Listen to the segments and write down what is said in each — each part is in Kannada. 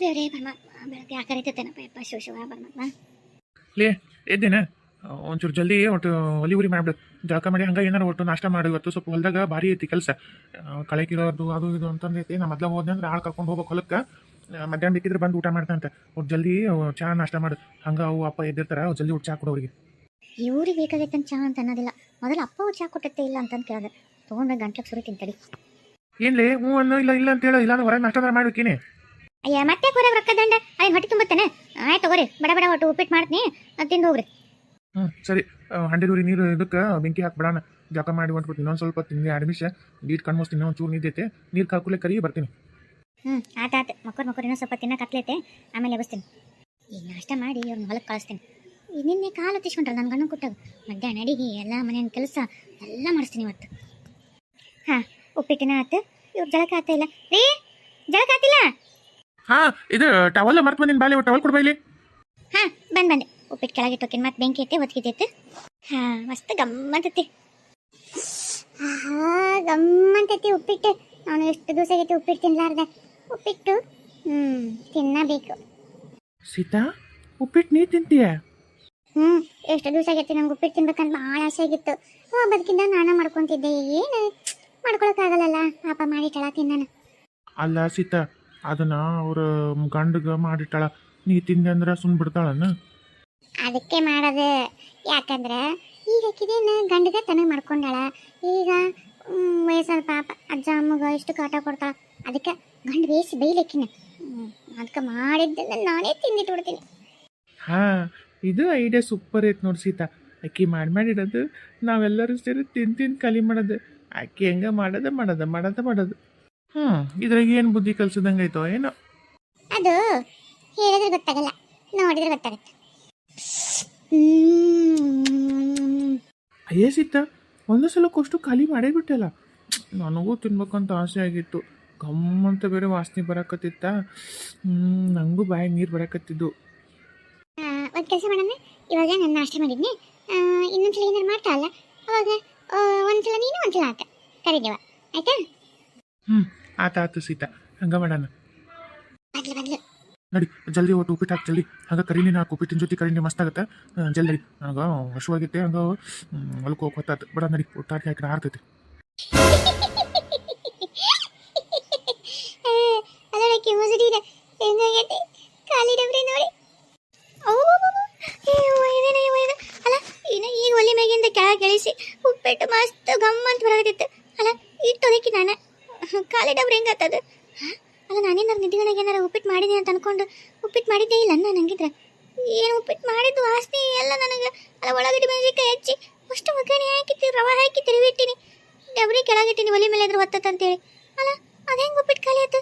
ದೇವ್ರೇ ಪರಮಾತ್ಮ ಬೆಳಗ್ಗೆ ಯಾಕರಿತೇನಪ್ಪ ಯಪ್ಪ ಶಿವ ಶಿವ ಪರಮಾತ್ಮ. ಲೇ ಎದ್ದೇನೆ ಒಂಚೂರು ಜಲ್ದಿ ಒಟ್ಟು ಒಲಿ ಉರಿ ಮಾಡ್ಬಿಡು. ಜಳಕ ಮಾಡಿ ಹಂಗೆ ಏನಾರು ಒಟ್ಟು ನಾಷ್ಟ ಮಾಡಿ. ಇವತ್ತು ಸ್ವಲ್ಪ ಹೊಲದಾಗ ಭಾರಿ ಐತಿ ಕೆಲಸ, ಕಳೆ ಕಿರೋದು ಅದು ಇದು ಅಂತಂದೈತಿ. ನಾ ಮೊದಲ ಹೋದ್ನೆ ಅಂದ್ರೆ ಆಳು ಕರ್ಕೊಂಡು ಹೋಗ್ಬೇಕು ಹೊಲಕ್ಕೆ. ಮಧ್ಯಾಹ್ನ ಬೇಕಿದ್ರೆ ಬಂದು ಊಟ ಮಾಡ್ತಾನಂತೆ. ಒಟ್ಟು ಜಲ್ದಿ ಚಾ ನಾಷ್ಟ ಮಾಡು. ಹಂಗೆ ಅವು ಅಪ್ಪ ಎದ್ದಿರ್ತಾರ, ಜಲ್ದಿ ಊಟ ಚಾ ಕೊಡು ಅವ್ರಿಗೆ. ಇವ್ರಿಗೆ ಬೇಕಾಗೈತೆ ಚಾ ಅಂತ ಅನ್ನೋದಿಲ್ಲ. ಮೊದಲು ಅಪ್ಪ ಚಾ ಕೊಟ್ಟತ್ತೆ ಇಲ್ಲ ಅಂತಂದು ಕೇಳಿದೆ. ತೊಗೊಂಡ್ರೆ ಗಂಟ್ಲಿಗೆ ಸುರಿ ತಿಂತಡಿ. ಏನ್ಲೇ ಹ್ಞೂ ಅನ್ನೋ ಇಲ್ಲ ಇಲ್ಲ ಅಂತ ಹೇಳೋ, ಇಲ್ಲಾಂದ್ರೆ ಹೊರಗೆ ನಾಷ್ಟ ಮಾಡ್ಬೇಕೇನೆ. ಅಯ್ಯ ಮತ್ತೆ ಹೊರಗೆ ರೊಕ್ಕ ದಂಡ ಅಯ್ಯ ಹೊಟ್ಟೆ ತುಂಬತ್ತೇನೆ. ಆಯ್ತು ತಗೋರಿ, ಬಡ ಬಡ ಒಟ್ಟು ಉಪ್ಪಿಟ್ಟು ಮಾಡ್ತೀನಿ, ಅದು ತಿಂದು ಹೋಗ್ರಿ. ಸರಿ, ಹಂಡೆದೂರಿ ನೀರು ಇದಕ್ಕೆ ಬೆಂಕಿ ಹಾಕ್ಬಿಡೋಣ. ಜಳಕ ಮಾಡಿ ಹೊಂಟ್ಬಿಡ್ತೀನಿ. ಇನ್ನೊಂದು ಸ್ವಲ್ಪ ತಿಂದು 2 ನಿಮಿಷ ನೀರು ಕಣ್ಮೋಸ್ತೀನಿ. ಒಂಚೂರು ನಿದ್ದೈತೆ, ನೀರು ಕಾಕುಲೆ ಕರಿ ಬರ್ತೀನಿ. ಆತಾತು ಮಕ್ಕಳು ಇನ್ನೂ ಸ್ವಲ್ಪ ತಿನ್ನಕ್ಕೆ ಹತ್ಲೈತೆ, ಆಮೇಲೆ ಎಬ್ಬಿಸ್ತೀನಿ. ಈಗ ನಾಷ್ಟ ಮಾಡಿ ಅವ್ರನ್ನ ಹೊಲಕ್ಕೆ ಕಳಿಸ್ತೀನಿ. ನಿನ್ನೆ ಕಾಲು ಹತ್ತಿಸ್ಕೊಂಡ್ರೆ ನನ್ನ ಗಂಡು ಕೊಟ್ಟಾಗ ಮಧ್ಯಾಹ್ನ ಅಡಿಗೆ ಎಲ್ಲ ಮನೆಯ ಕೆಲಸ ಎಲ್ಲ ಮಾಡಿಸ್ತೀನಿ ಇವತ್ತು. ಹಾಂ, ಉಪ್ಪಿಟ್ಟಿನ ಆತು. ಇವ್ರು ಜಳಕ ಆತ ಇಲ್ಲ ರೀ, ಜಳಕ ಆತಿಲ್ಲ. ಇದು ಟವಲ್ ಮರ್ತು ಬಂದಿನ ಬಾಲಿ, ಟವಲ್ ಕೊಡ್ಬಾ ಇಲ್ಲಿ. ಬಂದೆ. ಉಪ್ಪಿಟ್ಟು ಕೆಳಗಿಟ್ಟೋಕಿನ ಮತ್ತೆ ಬೆಂಕಿ ಐತೆ, ಹೊತ್ತಿಗೆತೈತೆ. ಮಸ್ತ್ ಗಮ್ಮಂತೈತಿ. ಗಮ್ಮಂತೈತಿ ಉಪ್ಪಿಟ್ಟು. ನಾನು ಎಷ್ಟು ದಿವಸ ಆಗೈತಿ ಉಪ್ಪಿಟ್ಟು ತಿನ್ಲಾರ್ದೆ. ಉಪ್ಪಿಟ್ಟು ತಿನ್ನಬೇಕು. ಸೀತಾ, ಉಪ್ಪಿಟ್ಟು ನೀ ತಿಂತೀಯ? ಎಷ್ಟು ದಿವಸ ಆಗೈತಿ ನಂಗೆ ಉಪ್ಪಿಟ್ಟು ತಿನ್ಬೇಕಂತ ಭಾಳ ಆಸೆ ಆಗಿತ್ತು. ಬದುಕಿಂದ ನಾನು ಮಾಡ್ಕೊತಿದ್ದೆ. ಏನು ಮಾಡ್ಕೊಳಕ್ಕಾಗಲ್ಲಲ್ಲ, ಪಾಪ ಮಾಡಿಟ್ಟಳ ತಿನ್ನಾನ. ಅಲ್ಲ ಸೀತಾ, ಅದನ್ನ ಅವ್ರ ಗಂಡಗ ಮಾಡಿಟ್ಟಾಳ, ನೀ ತಿಂದೆ ಅಂದ್ರೆ ಸುಮ್ ಬಿಡ್ತಾಳನ್ನ. ಅದಕ್ಕೆ ಮಾಡೋದು. ಯಾಕಂದ್ರೆ ಈಗ ಆಕಿದೇನು ಗಂಡಗ ತನಗೆ ಮಾಡ್ಕೊಂಡಾಳ. ಈಗ ವಯಸ್ಸಾದ ಪಾಪ ಅಜ್ಜ ಅಮ್ಮಗ ಎಷ್ಟು ಕಾಟ ಕೊಡ್ತಾಳ. ಅದಕ್ಕೆ ಗಂಡು ಬೇಯಿಸಿ ಬೈಲಕ್ಕಿನ. ಅದಕ್ಕೆ ಮಾಡಿದ್ದನ್ನ ನಾನೇ ತಿಂದಿಟ್ಟು ಬಿಡ್ತೀನಿ. ಇದು ಐಡಿಯಾ ಸೂಪರ್ ಐತೆ ನೋಡಿ ಸೀತಾ. ಅಕ್ಕಿ ಮಾಡಿಡೋದು, ನಾವೆಲ್ಲರೂ ಸೇರಿ ತಿಂದು ಖಾಲಿ ಮಾಡೋದು. ಅಕ್ಕಿ ಹೆಂಗ ಮಾಡೋದು. ಇದ್ರಾಗ ಏನು ಬುದ್ಧಿ ಕಲ್ಸದಂಗೆ ಐತೋ ಏನೋ. ಅದು ಹೇಳಿದ್ರೆ ಗೊತ್ತಾಗಲ್ಲ, ನೋಡಿದ್ರೆ ಗೊತ್ತಾಗತ್ತೆ. ಅಯ್ಯೇ ಸೀತಾ, ಒಂದು ಸಲಕ್ಕಷ್ಟು ಖಾಲಿ ಮಾಡೇ ಬಿಟ್ಟಲ್ಲ. ನನಗೂ ತಿನ್ಬೇಕಂತ ಆಸೆ ಆಗಿತ್ತು. ಗಮ್ಮಂತ ಬೇರೆ ವಾಸನೆ ಬರಕತ್ತಿತ್ತ. ನನಗೂ ಬಾಯಿಗೆ ನೀರು ಬರಕತ್ತಿದ್ದು. ಒಂದು ಕೆಲಸ ಮಾಡೋಣ, ಇವಾಗ ನಾನು ನಾಷ್ಟ ಮಾಡಿದ್ನಿ. ಇನ್ನೊಂದ್ಸಲ ಏನಾರು ಮಾಡ್ತಾ ಅಲ್ಲ, ಅವಾಗ ಒಂದ್ಸಲ ನೀನು ಒಂದ್ಸಲ ಆತ ಕರೀದೇವ, ಆಯ್ತಾ? ಆತು ಸೀತಾ, ಹಂಗ ಮಾಡೋಣ. ಬದ್ಲು ನಡಿ ಜಲ್ದಿ ಒಟ್ಟು ಉಪ್ಪಿಟ್ಟು ಹಾಕಿ ಜಲ್ದಿ. ಹಂಗೆ ಕರೀನಿ ಹಾಕು, ಉಪ್ಪಿಟ್ಟಿನ ಜೊತೆ ಕರೀನಿ ಮಸ್ತ್ ಆಗುತ್ತೆ. ಜಲ್ದಿ ನನಗೆ ಹಸುವಾಗೈತೆ. ಹಂಗೆ ಹೊಲಕ್ಕೆ ಹೋಗಿ ಹೊತ್ತಾತು. ಬೇಡ ನಡಿ, ಊಟ ಹಾಕಿ ಆರ್ತೈತಿ. ಅದಕ್ಕೆ ಮುಸುಡಿದೆ ಹೆಂಗಾಗೈತೆ ಖಾಲಿ ಡಬ್ರಿ ನೋಡಿ. ಅಲ್ಲ ಇನ್ನು ಈಗ ಒಲೆ ಮ್ಯಾಗಿಂದ ಕೆಳಗೆ ಇಳಿಸಿ ಉಪ್ಪಿಟ್ಟು ಮಸ್ತ್ ಗಮ್ಮಂತ ಬರಾಕತ್ತಿತ್ತು. ಅಲ್ಲ ಇಟ್ಟು ಅದಕ್ಕೆ ನಾನು ಖಾಲಿ ಡಬ್ರಿ ಹೆಂಗಾತದು? ಅಲ್ಲ ನಾನೇನಾರು ನಿಧಿಗಳಿಗೆ ಏನಾರು ಉಪ್ಪಿಟ್ಟು ಮಾಡಿದೆ ಅಂತ ಅನ್ಕೊಂಡು ಉಪ್ಪಿಟ್ಟು ಮಾಡಿದ್ದೇ ಇಲ್ಲ ನನಗಿದ್ರೆ. ಏನು ಉಪ್ಪಿಟ್ಟು ಮಾಡಿದ್ದು ವಾಸನೆ ಎಲ್ಲ ನನಗೆ. ಅಲ್ಲ ಒಳಗಡೆ ಮೆಣಸಿನ್ಕಾಯಿ ಹೆಚ್ಚಿ ಅಷ್ಟು ಒಗ್ಗರಣೆ ಹಾಕಿತ್ತು, ರವೆ ಹಾಕಿ ತಿರುವಿಟ್ಟಿನಿ, ಡಬ್ರಿ ಕೆಳಗಿಟ್ಟಿನಿ ಒಲೆ ಮೇಲೆ ಇದ್ರೆ ಹೊತ್ತಂತೇಳಿ. ಅಲ್ಲ ಅದು ಹೆಂಗೆ ಉಪ್ಪಿಟ್ಟು ಖಾಲಿ ಆಯ್ತು?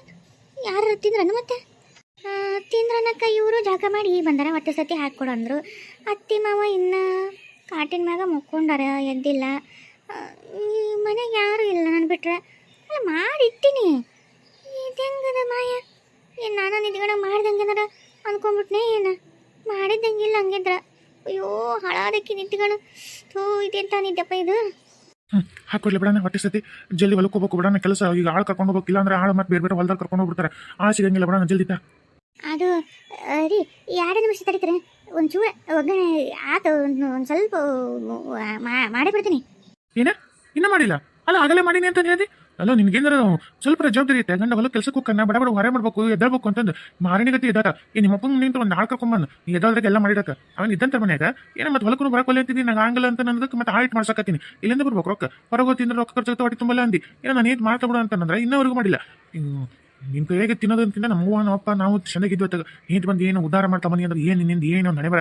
ಯಾರು ತಿಂದ್ರನು ಮತ್ತೆ? ತಿಂದ್ರನಕ್ಕ ಇವರು ಜಾಗ ಮಾಡಿ ಬಂದಾರ. ಹೊಟ್ಟೆ ಸತಿ ಹಾಕ್ಕೊಡು ಅಂದರು. ಅತ್ತಿ ಮಾವ ಇನ್ನು ಕಾಟಿನ ಮ್ಯಾಗ ಮುಕ್ಕೊಂಡಾರ, ಎದ್ದಿಲ್ಲ. ಮನೆಗೆ ಯಾರು ಇಲ್ಲ ನಾನು ಬಿಟ್ರೆ. ಅಲ್ಲ ಮಾಡಿಟ್ಟಿನಿ, ಇದು ಹೆಂಗದ ಮಾಯ? ಏನು ನಾನು ನಿದ್ಗಣ ಮಾಡ್ದಂಗೆನಾರ ಅಂದ್ಕೊಂಡ್ಬಿಟ್ನೆ, ಏನು ಮಾಡಿದ್ದಂಗಿಲ್ಲ ಹಂಗಿದ್ರ. ಅಯ್ಯೋ ಹಾಳಾದಕ್ಕಿ ನಿದ್ಗಣ. ಇದೆಂತ ನಿದ್ದಪ್ಪ ಇದು. ಹಾಕೊಡ್ಲಿ ಬಿಡೋಣ, ಹೊಟ್ಟೆ ಸತಿ ಜಲ್ದಿ ಹೊಲಕ್ಕೆ ಹೋಗ್ಬೇಕು. ಬಿಡೋಣ ಕೆಲಸ. ಈಗ ಆಳು ಕರ್ಕೊಂಡು ಹೋಗ್ಬೇಕು, ಇಲ್ಲ ಅಂದ್ರೆ ಆಳು ಮತ್ತೆ ಬೇರೆ ಬೇರೆ ಹೊಲದಾಗ ಕರ್ಕೊಂಡು ಹೋಗ್ಬಿಡ್ತಾರೆ. ಆಳು ಸಿಗಂಗಿಲ್ಲ. ಬಿಡೋಣ ಜಲ್ದಿ. ಅದು ರೀ 2 ನಿಮಿಷ ತಡೀತಾರೆ. ಒಂಚೂರು ಒಗ್ಗರಣೆ ಆತು, ಒಂದು ಸ್ವಲ್ಪ ಮಾಡೇ ಬಿಡ್ತೀನಿ. ಏನ ಇನ್ನೂ ಮಾಡಿಲ್ಲ? ಅಲ್ಲ ಆಗಲೇ ಮಾಡೀನಿ ಅಂತ ಹೇಳಿದೆ. ಅಲ್ಲ ನಿನ್ಗೇನಾರ ಸ್ವಲ್ಪ ಜವಾಬ್ದಾರಿ ಐತೆ. ಗಂಡ ಹೊಲಕ್ಕೆ ಕೆಲಸಕ್ಕೆ ಹೋಗ್ಕನ್ನ ಬಡ ಬಡ ಹೊರೆ ಮಾಡ್ಬೇಕು, ಎದ್ದೇಳ್ಬೇಕು ಅಂತಂದು ಮಾರಣಿಗತಿ ಎದ್ದಾತ. ನಿಮ್ಮ ಅಪ್ಪನ ನಿಂತು ಒಂದು ಆಳು ಕರ್ಕೊಂಬಂದು ನೀ ಎದ್ದಾದ್ರಾಗ ಎಲ್ಲ ಮಾಡಿಡಕ. ಅವನು ಇದ್ದಂತ ಮನ್ಯಾಗ ಏನೋ ಮತ್ತೆ ಹೊಲಕ್ಕೂ ಬರಕೊಲ್ಲ ಅಂತಿದ್ದೀನಿ. ನಂಗೆ ಆಗಲ್ಲ ಅಂತ ನನಗೆ ಮತ್ತೆ ಆಡಿಟ್ ಮಾಡ್ಸಕತ್ತೀನಿ. ಇಲ್ಲಿಂದ ಬರ್ಬೇಕು ರೊಕ್ಕ. ಹೊರಗೆ ತಿಂದ್ರೆ ರೊಕ್ಕ ಖರ್ಚಾಗುತ್ತೆ, ಹೊಟ್ಟೆ ತುಂಬಲ್ಲ ಅಂದು. ಏನೋ ನಾನು ಏನು ಮಾಡ್ತಾ ಬಿಡು ಅಂತಂದ್ರೆ ಇನ್ನವರೆಗೂ ಮಾಡಿಲ್ಲ. ನಿನ್ನ ಕೈಯಾಗೆ ತಿನ್ನೋದಂತಿಂದ ನಮ್ಮವ್ವ ನಮ್ಮಪ್ಪ ನಾವು ಚೆನ್ನಾಗಿದ್ವಿ. ಅತ್ತಾಗ ಏನ್ ಬಂದು ಏನು ಉದ್ಧಾರ ಮಾಡ್ತಾ ಬನ್ನಿ ಅಂದ್ರೆ ಏನು ನಿನ್ನಿಂದ ಏನು ನಡೆ ಬರ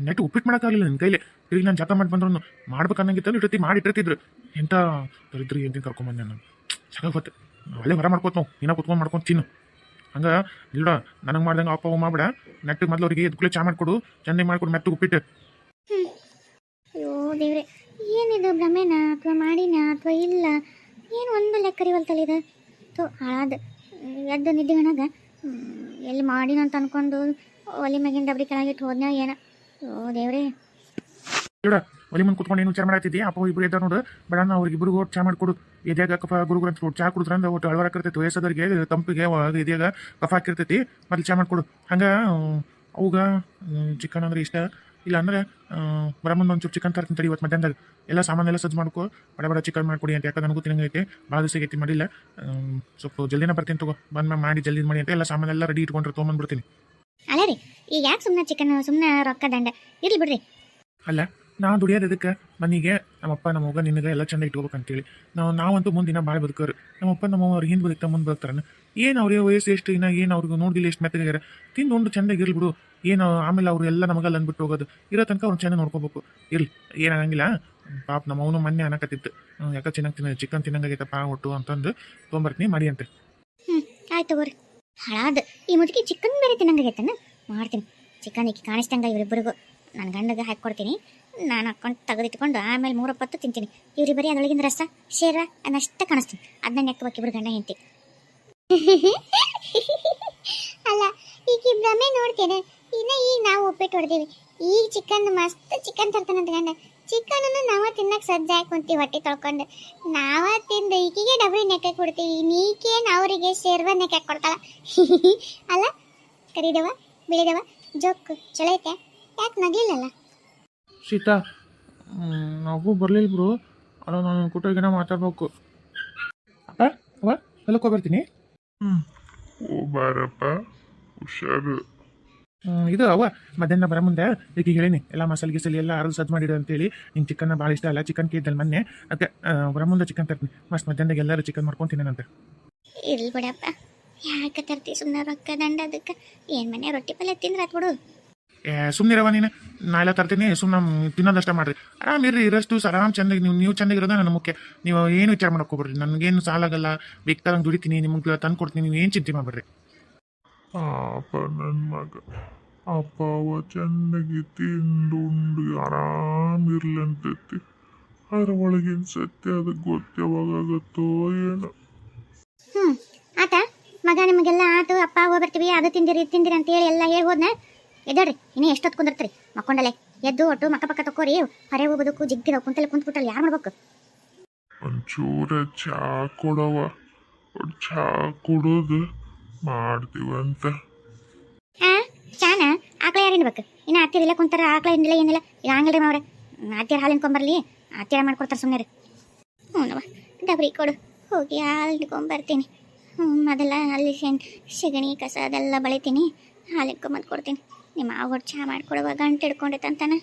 ನೆಟ್ಟು ಉಪ್ಪಿಟ್ಟು ಮಾಡೋಕ್ಕಾಗಲಿಲ್ಲ ನಿನ್ನ ಕೈಲಿ. ಈಗ ನಾನು ಜಾತ ಮಾಡಿ ಬಂದ್ರು ಮಾಡ್ಬೇಕನ್ನಂಗಿತ್ತಲ್ಲ ಇಟ್ಟತಿ ಮಾಡಿಟ್ಟಿರ್ತಿದ್ರು. ಎಂಥ ತರಿದ್ರಿ ಏನು ಕರ್ಕೊಂಬಂದೆ ನಾನು. ಚೆನ್ನಾಗಿ ಒಳ್ಳೆ ಹೊರ ಮಾಡ್ಕೋತ ನಾವು ಇನ್ನೂ ಕುತ್ಕೊಂಡು ಮಾಡ್ಕೊಂಡು ತಿನ್ನು. ಹಂಗೆ ಇಲ್ಲ ನನಗೆ ಮಾಡ್ದಂಗೆ ಅಪ್ಪ ಅಮ್ಮ ಮಾಡ್ಬೇಡ. ನೆಟ್ಟಿಗೆ ಮೊದಲು ಅವ್ರಿಗೆ ಎದ್ಕುಲೆ ಚಾ ಮಾಡಿಕೊಡು, ಚೆಂದಾಗಿ ಮಾಡಿಕೊಡು ಮೆತ್ತು ಉಪ್ಪಿಟ್ಟು. ಅಯ್ಯೋ ದೇವ್ರೆ, ಏನಿದು ಭ್ರಮೆನ ಅಥವಾ ಮಾಡಿನ ಅಥವಾ ಇಲ್ಲ? ಏನು ಒಂದು ಲೆಕ್ಕರಿವಲ್ತಲ್ಲಿದೆ ಹಾಳಾದ. ಎದ್ದು ನಿದ್ದೆಗಣಾಗ ಎಲ್ಲಿ ಮಾಡಿನ ಅಂತ ಅನ್ಕೊಂಡು ಒಲೆ ಮ್ಯಾಗಿನ ಡಬ್ರಿ ಕೆಳಗಿಟ್ಟು ಹೋದ್ನ ಏನ. ಓ ದೇವ್ರೆ. ಒಲಿ ಮುಂದೆ ಕುತ್ಕೊಂಡು ಏನು ವಿಚಾರ ಮಾಡತ್ತಿದ್ದಿ ಅಪ್ಪ ಇಬ್ರು ಎದ್ದಾರ ನೋಡು ಬೇಡ ಅವ್ರಿಗೆ ಇಬ್ರು ಚಾ ಮಾಡಿಕೊಡು ಎದ್ಯಾಗ ಕಫ ಗುರುಗುರು ಅಂತ ಚಾ ಕುಡಿದ್ರಂದ್ರೆ ಒಟ್ಟು ಅಳವರಾಕಿರ್ತೈತಿ ವಯಸ್ಸಾದವ್ರಿಗೆ ತಂಪಿಗೆ ಎದ್ಯಾಗ ಕಫ ಹಾಕಿರ್ತೈತಿ ಮೊದಲು ಚಾ ಮಾಡಿಕೊಡು ಹಂಗೆ ಅವಾಗ ಚಿಕನ್ ಅಂದ್ರೆ ಇಷ್ಟ ಇಲ್ಲ ಅಂದ್ರೆ ಬರಮಂದು ಒಂದು ಚೂರು ಚಿಕನ್ ತರ್ತೀನಿ ತಡಿ ಇವತ್ತು ಮಧ್ಯಾಹ್ನದಾಗ ಎಲ್ಲ ಸಾಮಾನೆಲ್ಲ ಸಜ್ಜು ಮಾಡ್ಕೊ ಬಡ ಚಿಕನ್ ಮಾಡ್ಕೊಡಿ ಅಂತ ಯಾಕಂದ್ರೆ ನನಗೂ ತಿನ್ನಂಗೈತೆ ಭಾಳ ದಿವಸ ಆಗೈತಿ ಮಾಡಿಲ್ಲ ಸ್ವಲ್ಪ ಜಲ್ದಿನ ಬರ್ತೀನಿ ತಗೋ ಬಂದು ಮಾಡಿ ಜಲ್ದಿ ಮಾಡಿ ಅಂತ ಎಲ್ಲ ಸಾಮಾನೆಲ್ಲ ರೆಡಿ ಇಟ್ಕೊಂಡ್ರೆ ತೊಗೊಂಬಂದ್ಬಿಡ್ತೀನಿ ಅಲ್ಲ ರೀ ಈಗ ಯಾಕೆ ಸುಮ್ಮನೆ ಚಿಕನ್ ಸುಮ್ಮನೆ ರೊಕ್ಕ ದಂಡ ಇರ್ಲಿ ಬಿಡ್ರಿ. ಅಲ್ಲ ನಾವು ದುಡಿಯೋದು ಅದಕ್ಕೆ ಮನೆಗೆ ನಮ್ಮಪ್ಪ ನಮ್ಮ ಮಗ ನಿನಗೆ ಎಲ್ಲ ಚಂದ ಇಟ್ಕೋಬೇಕಂತೇಳಿ ನಾವಂತೂ ಮುಂದಿನ ಭಾಳ ಬದುಕೋರು ನಮ್ಮಪ್ಪ ನಮ್ಮ ಅವ್ರಿಗೆ ಹಿಂದೆ ಬದುಕ್ತಾ ಮುಂದೆ ಬದುಕ್ತಾರ ಏನು ಅವ್ರಿಗೆ ವಯಸ್ಸು ಎಷ್ಟು ಇನ್ನ ಏನು ಅವ್ರಿಗೆ ನೋಡಿಲ್ಲ ಎಷ್ಟು ಮೆತ್ತಗಾರ ತಿಂದು ಉಂಡು ಚಂದಾಗಿ ಇರ್ಲಿ ಬಿಡು ಏನು ಆಮೇಲೆ ಅವ್ರು ಎಲ್ಲ ನಮಗೆಲ್ಲ ಅಂದ್ಬಿಟ್ಟು ಹೋಗೋದು ಇರೋ ತನಕ ಅವ್ರು ಚೆನ್ನಾಗಿ ನೋಡ್ಕೋಬೇಕು ಇರ್ಲಿ ಏನಾಗಂಗಿಲ್ಲ ಪಾಪ ನಮ್ಮ ಅವನು ಮೊನ್ನೆ ಅನ್ನಕತ್ತಿತ್ತು ಯಾಕೆ ಚೆನ್ನಾಗಿ ಚಿಕನ್ ತಿನ್ನಂಗಾಗೈತಪ್ಪ ಒಟ್ಟು ಅಂತಂದು ತೊಗೊಂಬರ್ತೀನಿ ಮಾಡಿ ಅಂತೆ. ಆಯ್ತು ತಗೋರಿ. ಹಾಳಾದ ಈ ಮುದುಕಿ ಚಿಕನ್ ಬೇರೆ ತಿನ್ನಂಗಾಗೈತನ ಮಾಡ್ತೀನಿ ಚಿಕನ್ ಈಕಿ ಕಾಣಿಸ್ದಂಗ ಇವರಿಬ್ಬರಿಗೂ ನನ್ನ ಗಂಡಗೆ ಹಾಕ್ಕೊಡ್ತೀನಿ ನಾನು ಹಾಕೊಂಡು ತೆಗೆದಿಟ್ಕೊಂಡು ಆಮೇಲೆ 3 ತಿಂತೀನಿ ಇವ್ರಿಗೆ ಬರೀ ಅದರೊಳಗಿನ ರಸ ಶೇರ ಅನ್ನಷ್ಟ ಕಾಣಿಸ್ತೀನಿ ಅದನ್ನ ನೆಕ್ಕಬೇಕು ಇಬ್ರು ಗಂಡ ಹೆಂಡತಿ. ಅಲ್ಲ ಈಗ ಭ್ರಮೆ ನೋಡ್ತೇನೆ ಇನ್ನು ಈಗ ನಾವು ಒಪ್ಪಿಟ್ಟು ಹೊಡೆದೀವಿ ಈಗ ಚಿಕನ್ ಮಸ್ತ್ ಚಿಕನ್ ತರ್ತಾನಂತ ಗಂಡ ಚಿಕನನ್ನು ನಾವ ತಿನ್ನಕ್ಕೆ ಸಜ್ಜ ಹಾಕೊಂತೀವಿ ಹೊಟ್ಟೆ ತೊಳ್ಕೊಂಡು ನಾವ ತಿಂದು ಈಕಿಗೆ ಡಬ್ರಿ ನೆಕ್ಕೆ ಕೊಡ್ತೀವಿ ನೀಕೇನು ಅವರಿಗೆ ಶೇರ್ವ ನೆಕ್ಕೆ ಕೊಡ್ತಾಳ. ಅಲ್ಲ ಕರಿದವ ಬಿಳಿದವ ಜೋಕ್ ಚಲೋ ಐತೆ ಯಾಕೆ ನಗ್ಲಿಲ್ಲಲ್ಲ ಸೀತಾ ನಾವು ಬರಲಿಲ್ಲ ಬಿಡು ಅಲ್ಲ ನಾನು ಕೂಟೋಗಿನ ಮಾತಾಡ್ಬೇಕು ಅಪ್ಪ ಅವ್ವ ಹೊಲಕ್ಕೆ ಹೋಗ್ಬರ್ತೀನಿ. ಬಾರಪ್ಪ ಹುಷಾರು. ಇದು ಅವ್ವ ಮಧ್ಯಾಹ್ನ ಬರೋ ಮುಂದೆ ಈಗ ಹೇಳೀನಿ ಎಲ್ಲ ಮಸಾಲೆ ಗಿಸಲಿ ಎಲ್ಲ ಅರ್ಧ ಸಜ್ಜು ಮಾಡಿಡು ಅಂತೇಳಿ ನಿಂಗೆ ಚಿಕನ್ ಭಾಳ ಇಷ್ಟ ಅಲ್ಲ ಚಿಕನ್ ಕೇಳಿದ್ದಲ್ಲ ಮೊನ್ನೆ ಅದಕ್ಕೆ ಬರೋ ಮುಂದೆ ಚಿಕನ್ ತರ್ತೀನಿ ಮಸ್ತ್ ಮಧ್ಯಾಹ್ನದಾಗ ಎಲ್ಲರೂ ಚಿಕನ್ ಮಾಡ್ಕೊತೀನೇನಂತೆ. ಇರ್ಲಿ ಬಿಡಪ್ಪ ಯಾಕೆ ತರ್ತಿ ಸುಮ್ಮನೆ ರೊಕ್ಕ ದಂಡ ಅದಕ್ಕೆ ಏನು ಮನೆ ರೊಟ್ಟಿ ಪಲ್ಯ ತಿಂದ್ರೆ ಆತ್ ಬಿಡು. ಸುಮ್ಮನಿರವ ನೀನು ನಾ ಎಲ್ಲ ತರ್ತೀನಿ ಸುಮ್ಮನೆ ತಿನ್ನೋದಷ್ಟೇ ಮಾಡಿರಿ ಆರಾಮ್ ಇರ್ರಿ ಇರಷ್ಟು ಆರಾಮ್ ಚಂದಾಗಿ ನೀವು ಚಂದಾಗಿರೋದ ನನ್ನ ಮುಖ್ಯ ನೀವು ಏನು ವಿಚಾರ ಮಾಡ್ಕೊಬಿಡ್ರಿ ನನಗೇನು ಸಾಲಾಗಲ್ಲ ಬೇಕಾದಂಗೆ ದುಡಿತೀನಿ ನಿಮ್ಗೆ ತಂದು ಕೊಡ್ತೀನಿ ನೀವು ಏನು ಚಿಂತೆ ಮಾಡ್ಬಿಡ್ರಿ. ಪಾಪ ನನ್ನ ಮಗ ಅಪ್ಪ ಅವ ಚೆನ್ನಾಗಿ ತಿಂದುಂಡು ಆರಾಮಿರ್ಲಂತೈತಿ ಅದ್ರ ಒಳಗಿನ ಸತ್ಯ ಅದಕ್ಕೆ ಗೊತ್ತಾವಾಗತ್ತೋ ಏನೋ. ಆತ ಮಗ ನಿಮಗೆಲ್ಲ ಆತು ಅಪ್ಪ ಹೋಗ್ಬರ್ತೀವಿ ಅದು ತಿಂದಿರಿ ಅಂತ ಹೇಳಿ ಎಲ್ಲ ಹೇಳಿ ಹೋದ್ನ ಎದ್ದಾಡ್ರಿ ಇನ್ನೂ ಎಷ್ಟೊತ್ತು ಕುಂದಿರ್ತೀರಿ ಮಕ್ಕೊಂಡಲೆ ಎದ್ದು ಒಟ್ಟು ಮಕ್ಕ ಪಕ್ಕ ತಕೋರಿ ಹೊರೆ ಹೋಗೋದಕ್ಕೂ ಜಿಗ್ಗಿದ ಕುಂತಲ್ಲಿ ಕುಂತ್ಬಿಟ್ರಲ್ಲಿ ಯಾರು ಮಾಡ್ಬೇಕು. ಒಂಚೂರ ಚಾ ಕೊಡವ ಚಾ ಕುಡೋದು ಮಾಡ್ತೀವಂತ. ಚಾನ ಆಕಳ ಯಾರು ಇನ್ಬೇಕು ಇನ್ನು ಅತ್ತಿರ ಇಲ್ಲ ಕುಂತಾರ ಆಕಳ ಏನಿಲ್ಲ ಏನಿಲ್ಲ ಈಗ ಹಂಗಲ್ರಿ ಮಾವ್ರೆ ಅತ್ತಿರ ಹಾಲು ಇನ್ಕೊಂಬರ್ಲಿ ಅತ್ತಿರ ಮಾಡ್ಕೊಡ್ತಾರೆ ಸುಮ್ಮನೆ. ಹ್ಞೂ ಡಬ್ರಿ ಕೊಡು ಹೋಗಿ ಹಾಲು ಇಟ್ಕೊಂಬರ್ತೀನಿ. ಅದೆಲ್ಲ ಅಲ್ಲಿ ಸೆಗಣಿ ಕಸ ಅದೆಲ್ಲ ಬಳಿತೀನಿ ಹಾಲು ಇಟ್ಕೊಂಬಂದು ಕೊಡ್ತೀನಿ. ನಿಮ್ಮ ಆಗೋಡು ಚಹಾ ಮಾಡ್ಕೊಡುವ ಗಂಟೆ ಹಿಡ್ಕೊಂಡೈತೆ ಅಂತಾನೆ.